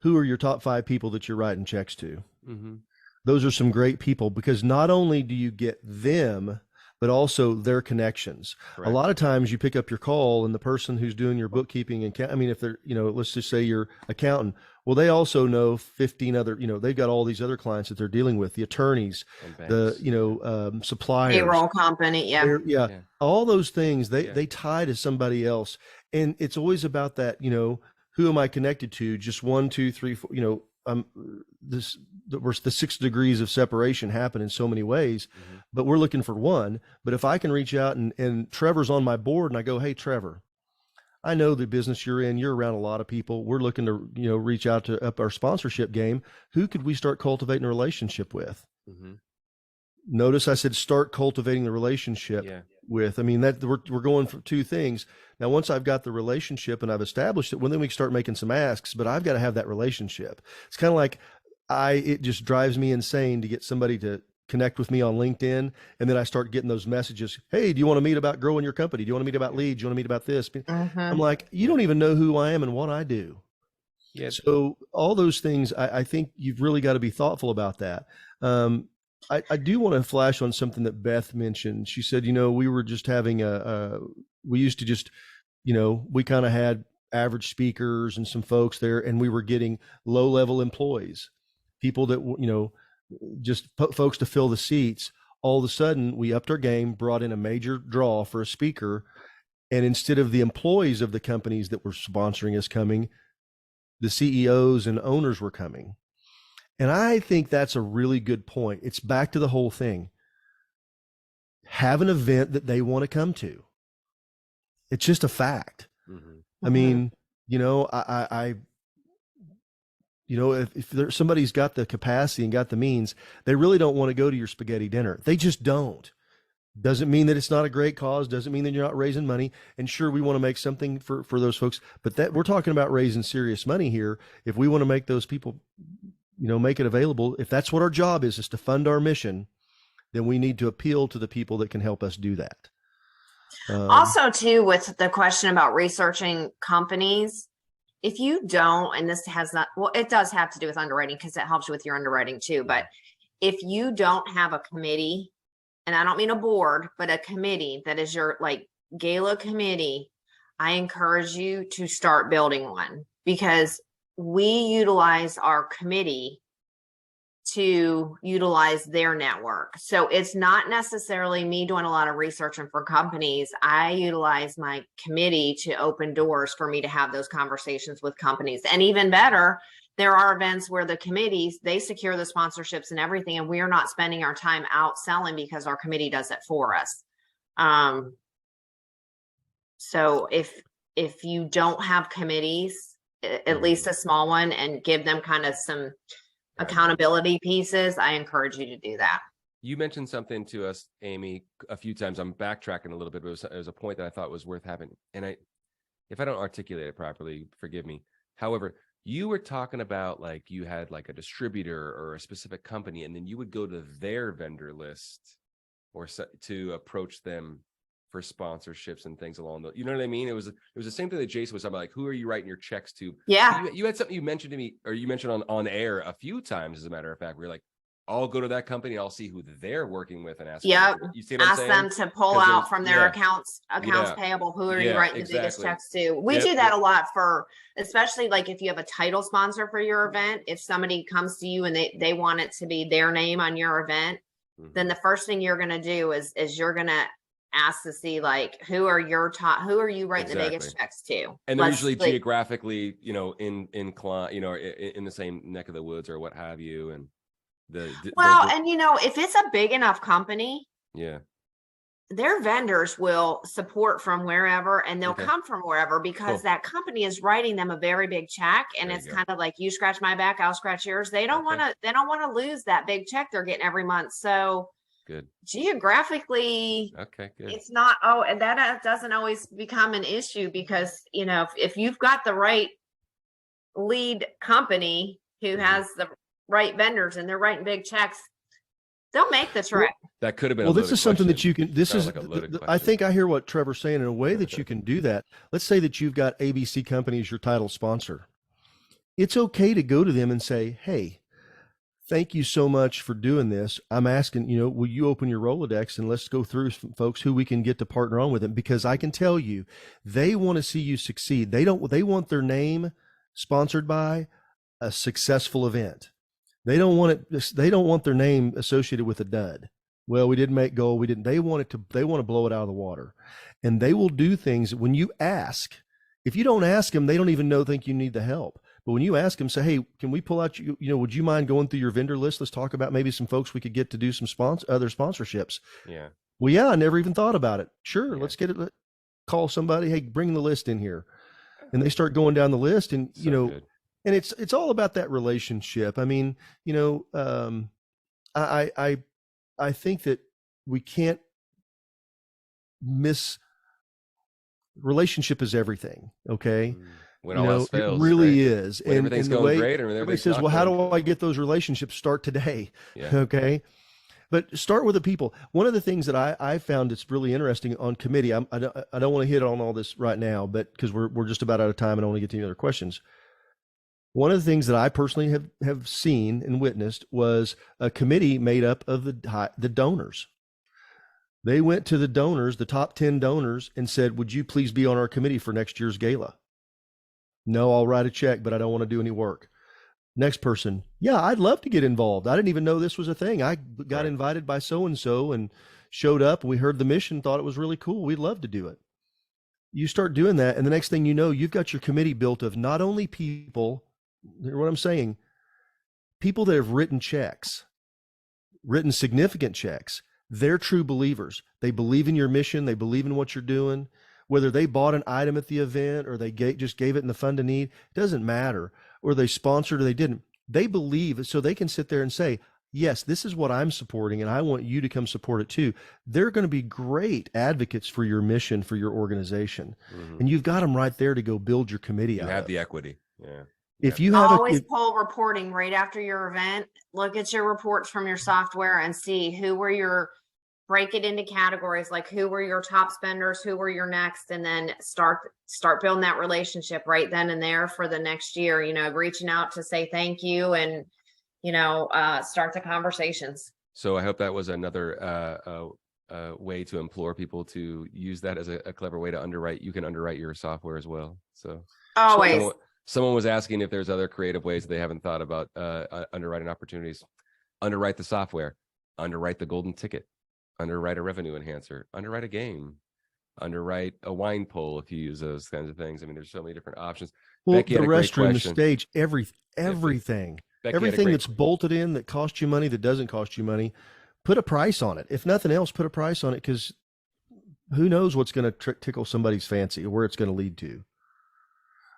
Who are your top 5 people that you're writing checks to? Mm-hmm. Those are some great people, because not only do you get them, but also their connections. Correct. A lot of times you pick up your call and the person who's doing your bookkeeping and if they're, let's just say your accountant, well, they also know 15 other, they've got all these other clients that they're dealing with, the attorneys, the, suppliers, payroll company. Yeah. All those things, they tie to somebody else. And it's always about that, who am I connected to? Just 1, 2, 3, 4, the 6 degrees of separation happen in so many ways, mm-hmm. but we're looking for one. But if I can reach out and Trevor's on my board and I go, hey, Trevor, I know the business you're in, you're around a lot of people. We're looking to, reach out to up our sponsorship game. Who could we start cultivating a relationship with? Mm-hmm. Notice I said, start cultivating the relationship with, that we're going for 2 things. Now, once I've got the relationship and I've established it, well, then we can start making some asks, but I've got to have that relationship. It's kind of like it just drives me insane to get somebody to connect with me on LinkedIn. And then I start getting those messages. Hey, do you want to meet about growing your company? Do you want to meet about leads? Do you want to meet about this? Mm-hmm. I'm like, you don't even know who I am and what I do. Yeah. So all those things, I think you've really got to be thoughtful about that. I do want to flash on something that Beth mentioned. She said, we were just having we used to just, we kind of had average speakers and some folks there, and we were getting low-level employees, people that, just folks to fill the seats. All of a sudden, we upped our game, brought in a major draw for a speaker, and instead of the employees of the companies that were sponsoring us coming, the CEOs and owners were coming. And I think that's a really good point. It's back to the whole thing. Have an event that they want to come to. It's just a fact. Mm-hmm. If somebody's got the capacity and got the means, they really don't want to go to your spaghetti dinner. They just don't. Doesn't mean that it's not a great cause. Doesn't mean that you're not raising money. And sure, we want to make something for those folks, but that we're talking about raising serious money here. If we want to make those people, make it available, if that's what our job is to fund our mission, then we need to appeal to the people that can help us do that. Also, too, with the question about researching companies, if you don't, and this has not, well, it does have to do with underwriting because it helps you with your underwriting too. But if you don't have a committee, and I don't mean a board, but a committee that is your gala committee, I encourage you to start building one, because we utilize our committee to utilize their network. So it's not necessarily me doing a lot of researching for companies. I utilize my committee to open doors for me to have those conversations with companies. And even better, there are events where the committees, they secure the sponsorships and everything, and we are not spending our time out selling because our committee does it for us. So if you don't have committees, at least a small one, and give them kind of some accountability pieces, I encourage you to do that. You mentioned something to us, Amy, a few times. I'm backtracking a little bit, but it was a point that I thought was worth having. And if I don't articulate it properly, forgive me. However, you were talking about like you had like a distributor or a specific company, and then you would go to their vendor list or to approach them for sponsorships and things along those. You know what I mean? It was the same thing that Jason was talking about. Like, who are you writing your checks to? Yeah. You had something you mentioned to me, or you mentioned on air a few times, as a matter of fact. We're like, I'll go to that company. I'll see who they're working with and ask. Yep. You see what I'm saying? Ask them to pull out from their accounts payable. Who are you writing the biggest checks to? We do that a lot for, especially like if you have a title sponsor for your event. If somebody comes to you and they want it to be their name on your event, then the first thing you're going to do is you're going to ask to see like who are you writing the biggest checks to, and they're usually geographically, in the same neck of the woods or what have you. And and if it's a big enough company, their vendors will support from wherever, and they'll come from wherever, because that company is writing them a very big check, and it's kind of like, you scratch my back, I'll scratch yours. They don't want to lose that big check they're getting every month. So good. Geographically, good. It's not, and that doesn't always become an issue, because, if you've got the right lead company who has the right vendors and they're writing big checks, they'll make the trip. That could have been. Well, this is something that you can. I think I hear what Trevor's saying in a way that you can do that. Let's say that you've got ABC Company as your title sponsor. It's okay to go to them and say, "Hey, thank you so much for doing this. I'm asking, will you open your Rolodex and let's go through some folks who we can get to partner on with them?" Because I can tell you, they want to see you succeed. They want their name sponsored by a successful event. They don't want their name associated with a dud. Well, we didn't make gold. We didn't. They want to blow it out of the water, and they will do things when you ask. If you don't ask them, they don't even think you need the help. But when you ask them, say, "Hey, can we pull out would you mind going through your vendor list? Let's talk about maybe some folks we could get to do some other sponsorships." Yeah. Well, yeah, I never even thought about it. Sure. Let's get it. Call somebody. Hey, bring the list in here. And they start going down the list, and, good. And it's all about that relationship. I mean, I think that we can't miss. Relationship is everything. Okay. When all else fails, it really is. When everything's going great, and everybody says, "Well, how do I get those relationships?" Start today. Yeah. Okay. But start with the people. One of the things that I found that's really interesting on committee, I don't want to hit on all this right now, but because we're just about out of time and I want to get to any other questions. One of the things that I personally have seen and witnessed was a committee made up of the donors. They went to the donors, the top 10 donors, and said, "Would you please be on our committee for next year's gala?" "No, I'll write a check, but I don't want to do any work." Next person, "Yeah, I'd love to get involved. I didn't even know this was a thing. I got invited by so-and-so and showed up. We heard the mission, thought it was really cool. We'd love to do it." You start doing that, and the next thing you know, you've got your committee built of not only people, hear what I'm saying, people that have written significant checks. They're true believers. They believe in your mission. They believe in what you're doing. Whether they bought an item at the event or they just gave it in the fund to need, it doesn't matter. Or they sponsored or they didn't. They believe, so they can sit there and say, "Yes, this is what I'm supporting, and I want you to come support it too." They're going to be great advocates for your mission, for your organization. And you've got them right there to go build your committee out. You have the equity. Yeah. If you have always pull reporting right after your event, look at your reports from your software and see break it into categories, like who were your top spenders, who were your next, and then start building that relationship right then and there for the next year, reaching out to say thank you and, start the conversations. So I hope that was another way to implore people to use that as a clever way to underwrite. You can underwrite your software as well. So always. Someone was asking if there's other creative ways they haven't thought about underwriting opportunities. Underwrite the software, underwrite the golden ticket, underwrite a revenue enhancer, underwrite a game, underwrite a wine poll if you use those kinds of things. I mean, there's so many different options. Well, Becky the restroom, the stage, everything. Becky everything that's bolted in that costs you money, that doesn't cost you money, put a price on it. If nothing else, put a price on it, because who knows what's going to tickle somebody's fancy or where it's going to lead to.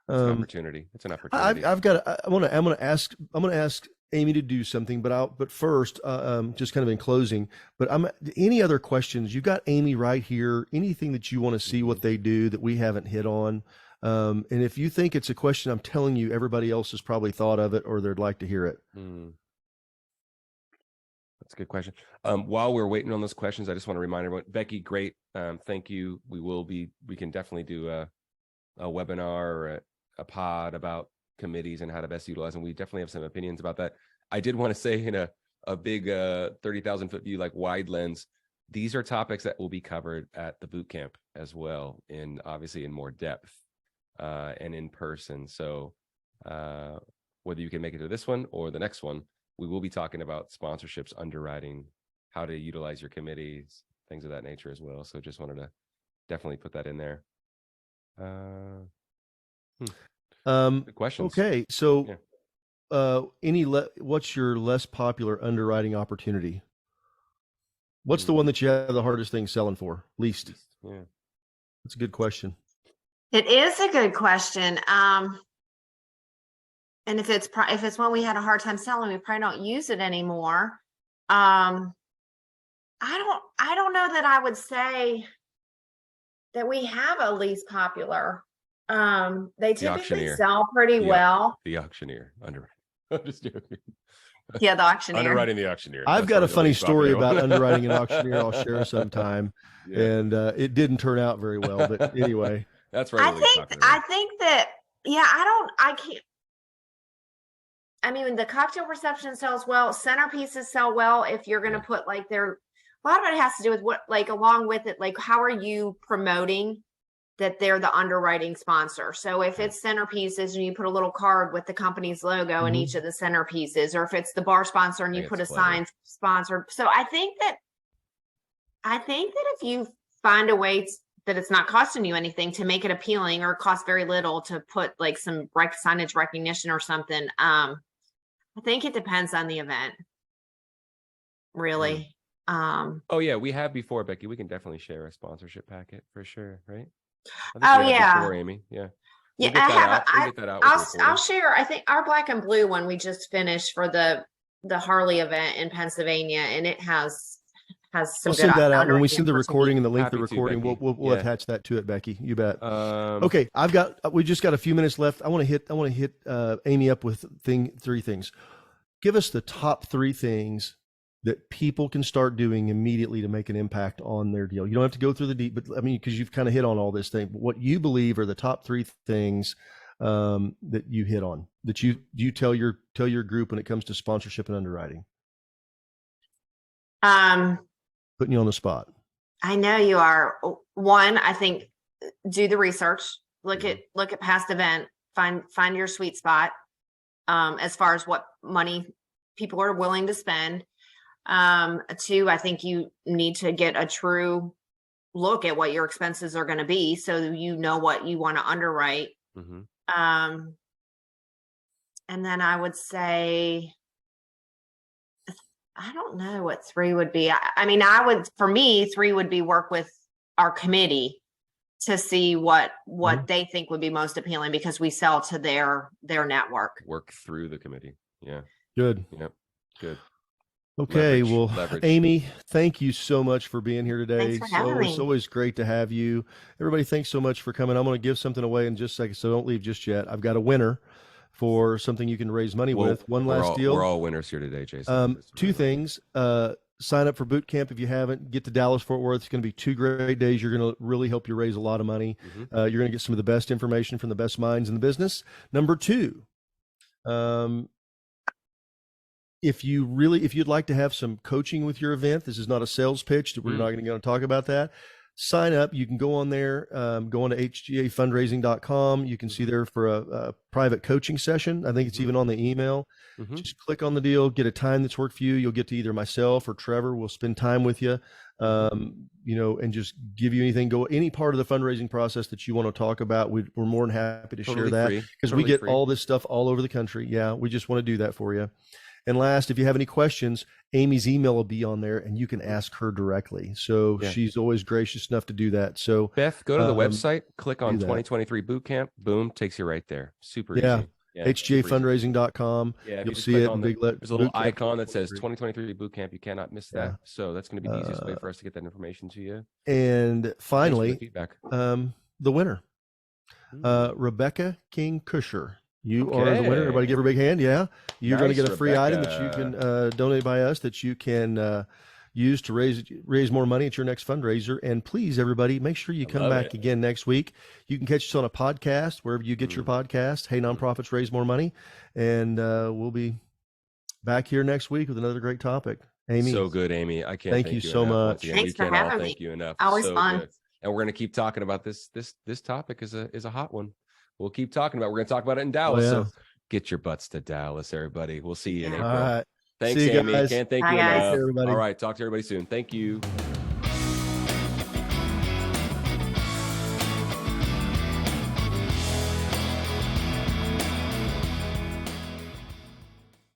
It's an opportunity. It's an opportunity. I'm going to ask Amy to do something, but first, just kind of in closing, but any other questions? You got Amy right here. Anything that you want to see what they do that we haven't hit on? And if you think it's a question, I'm telling you, everybody else has probably thought of it or they'd like to hear it. That's a good question. While we're waiting on those questions, I just want to remind everyone, Becky, great. Thank you. We can definitely do a webinar or a pod about committees and how to best utilize them. We definitely have some opinions about that. I did want to say in a big 30,000 foot view, like wide lens, these are topics that will be covered at the boot camp as well, obviously in more depth and in person. So whether you can make it to this one or the next one, we will be talking about sponsorships, underwriting, how to utilize your committees, things of that nature as well. So just wanted to definitely put that in there. Good questions. Okay. So, what's your less popular underwriting opportunity? What's the one that you have the hardest thing selling for? Least. Yeah. That's a good question. It is a good question. And if it's one we had a hard time selling, we probably don't use it anymore. I don't know that I would say that we have a least popular. They typically sell pretty well. The auctioneer underwriting. I'm just joking. Yeah, the auctioneer. Underwriting the auctioneer. I've got a funny story about underwriting an auctioneer I'll share sometime. Yeah. And it didn't turn out very well, but anyway. That's right. I think that, I mean, the cocktail reception sells well, centerpieces sell well. If you're going to put a lot of it has to do with what, along with it, how are you promoting that they're the underwriting sponsor? So if it's centerpieces and you put a little card with the company's logo in each of the centerpieces, or if it's the bar sponsor and you put a sign sponsor. So I think that if you find a way that it's not costing you anything to make it appealing, or cost very little to put some signage recognition or something, I think it depends on the event, really. Oh yeah, we have before, Becky. We can definitely share a sponsorship packet for sure, right? Before, Amy. Yeah. Yeah, I'll share. I think our black and blue one we just finished for the Harley event in Pennsylvania, and it has some. I'll send that out when we send the recording and the link to the recording. We'll attach that to it, Becky. You bet. Okay, we just got a few minutes left. I want to hit Amy up with three things. Give us the top three things that people can start doing immediately to make an impact on their deal. You don't have to go through the deep, but I mean, because you've kind of hit on all this thing, but what you believe are the top three things that you hit on, that you tell your group when it comes to sponsorship and underwriting. Putting you on the spot. I know you are. One, I think, do the research, look at past event, find your sweet spot as far as what money people are willing to spend. Two, I think you need to get a true look at what your expenses are going to be, so you know what you want to underwrite. And then I would say, I don't know what three would be. For me, three would be work with our committee to see what they think would be most appealing, because we sell to their network. Work through the committee. Yeah. Good. Yep. Good. Okay. Leverage. Amy, thank you so much for being here today. Thanks for having me. It's always great to have you. Everybody, thanks so much for coming. I'm going to give something away in just a second, so don't leave just yet. I've got a winner for something you can raise money with. One last deal. We're all winners here today, Jason. Two things. Sign up for boot camp if you haven't. Get to Dallas Fort Worth. It's going to be 2 great days. You're going to really help you raise a lot of money. You're going to get some of the best information from the best minds in the business. Number two, if you'd like to have some coaching with your event, this is not a sales pitch. We're not going to talk about that. Sign up. You can go on there, go on to hgafundraising.com. You can see there for a private coaching session. I think it's even on the email. Just click on the deal, get a time that's worked for you. You'll get to either myself or Trevor. We'll spend time with you, and just give you any part of the fundraising process that you want to talk about. We're more than happy to share that, because we get all this stuff all over the country. Yeah, we just want to do that for you. And last, if you have any questions, Amy's email will be on there and you can ask her directly. So she's always gracious enough to do that. So Beth, go to the website, click on that. 2023 bootcamp, boom, takes you right there. Super easy. Yeah, HGAfundraising.com. Yeah, you'll see it. There's a little icon that says 2023 bootcamp. You cannot miss that. Yeah. So that's going to be the easiest way for us to get that information to you. And finally, feedback. The winner, Rebecca King Kusher. You are the winner. Everybody give her a big hand. Yeah. You're going to get a free item that you can donate by us that you can use to raise more money at your next fundraiser. And please, everybody, make sure you come back again next week. You can catch us on a podcast, wherever you get your podcast. Hey, Nonprofits Raise More Money. And we'll be back here next week with another great topic. Amy. So good, Amy. I can't thank you so much. Thanks for having me. Thank you enough. Always fun. Good. And we're going to keep talking about this topic is a hot one. We'll keep talking about it. We're going to talk about it in Dallas. So get your butts to Dallas, everybody. We'll see you in April. All right. Thanks, See you Amy. guys. Can't thank Bye, you guys. enough. Everybody. All right. Talk to everybody soon. Thank you.